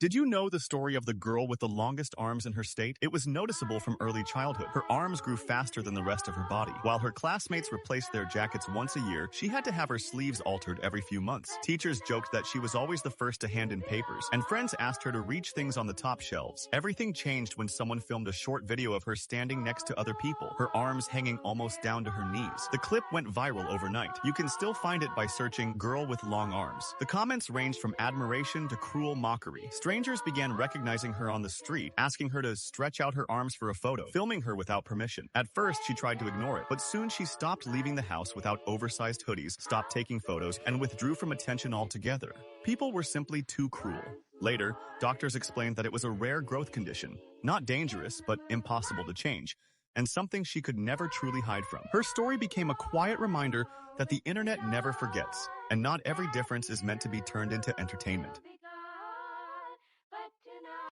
Did you know the story of the girl with the longest arms in her state? It was noticeable from early childhood. Her arms grew faster than the rest of her body. While her classmates replaced their jackets once a year, she had to have her sleeves altered every few months. Teachers joked that she was always the first to hand in papers, and friends asked her to reach things on the top shelves. Everything changed when someone filmed a short video of her standing next to other people, her arms hanging almost down to her knees. The clip went viral overnight. You can still find it by searching "girl with long arms." The comments ranged from admiration to cruel mockery. Strangers began recognizing her on the street, asking her to stretch out her arms for a photo, filming her without permission. At first, she tried to ignore it, but soon she stopped leaving the house without oversized hoodies, stopped taking photos, and withdrew from attention altogether. People were simply too cruel. Later, doctors explained that it was a rare growth condition, not dangerous, but impossible to change, and something she could never truly hide from. Her story became a quiet reminder that the internet never forgets, and not every difference is meant to be turned into entertainment.